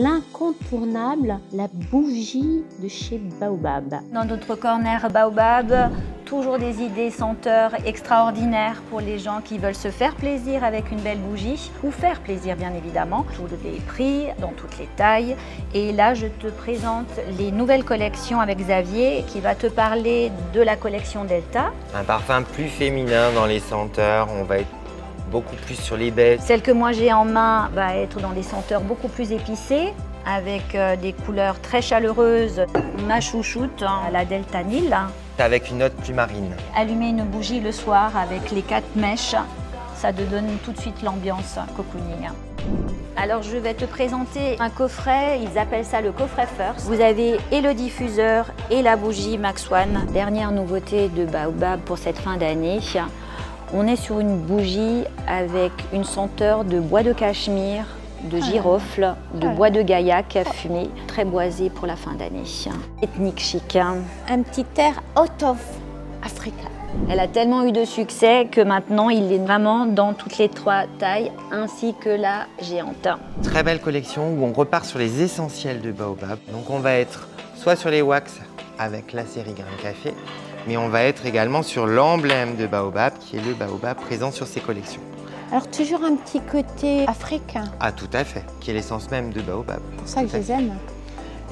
l'incontournable, la bougie de chez Baobab. Dans notre corner Baobab, toujours des idées senteurs extraordinaires pour les gens qui veulent se faire plaisir avec une belle bougie ou faire plaisir bien évidemment. Tous les prix, dans toutes les tailles. Et là, je te présente les nouvelles collections avec Xavier qui va te parler de la collection Delta. Un parfum plus féminin dans les senteurs, on va être beaucoup plus sur les baies. Celle que moi j'ai en main va être dans des senteurs beaucoup plus épicées, avec des couleurs très chaleureuses. Ma chouchoute, la Delta Nil. Avec une note plus marine. Allumer une bougie le soir avec les 4 mèches, ça te donne tout de suite l'ambiance cocooning. Alors je vais te présenter un coffret, ils appellent ça le coffret First. Vous avez et le diffuseur et la bougie Max One. Dernière nouveauté de Baobab pour cette fin d'année. On est sur une bougie avec une senteur de bois de cachemire, de girofle, de bois de gaillac fumé, très boisé pour la fin d'année. Ethnique chic. Un petit air out of Africa. Elle a tellement eu de succès que maintenant il est vraiment dans toutes les 3 tailles ainsi que la géante. Très belle collection où on repart sur les essentiels de Baobab. Donc on va être soit sur les wax avec la série Grain de Café, mais on va être également sur l'emblème de Baobab qui est le Baobab présent sur ces collections. Alors toujours un petit côté africain. Ah tout à fait, qui est l'essence même de Baobab. C'est pour ça que je les aime.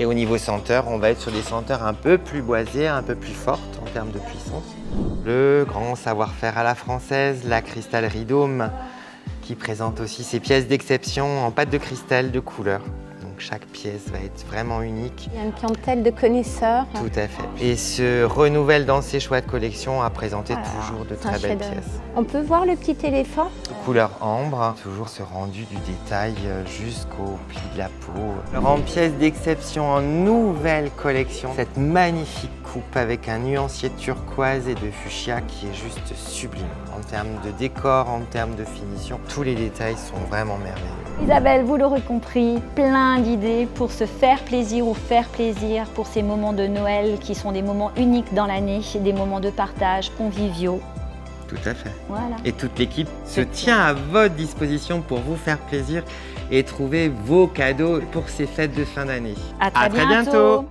Et au niveau senteur, on va être sur des senteurs un peu plus boisées, un peu plus fortes en termes de puissance. Le grand savoir-faire à la française, la cristallerie Dôme, qui présente aussi ses pièces d'exception en pâte de cristal de couleur. Donc chaque pièce va être vraiment unique. Il y a une clientèle de connaisseurs. Tout à fait. Et se renouvelle dans ses choix de collection à présenter toujours de très belles pièces. On peut voir le petit éléphant? Couleur ambre, toujours ce rendu du détail jusqu'au pli de la peau. Alors en pièce d'exception, en nouvelle collection, cette magnifique coupe avec un nuancier de turquoise et de fuchsia qui est juste sublime. En termes de décor, en termes de finition, tous les détails sont vraiment merveilleux. Isabelle, vous l'aurez compris, plein d'idées pour se faire plaisir ou faire plaisir pour ces moments de Noël qui sont des moments uniques dans l'année, des moments de partage conviviaux. Tout à fait. Voilà. Et toute l'équipe se tient à votre disposition pour vous faire plaisir et trouver vos cadeaux pour ces fêtes de fin d'année. À très bientôt.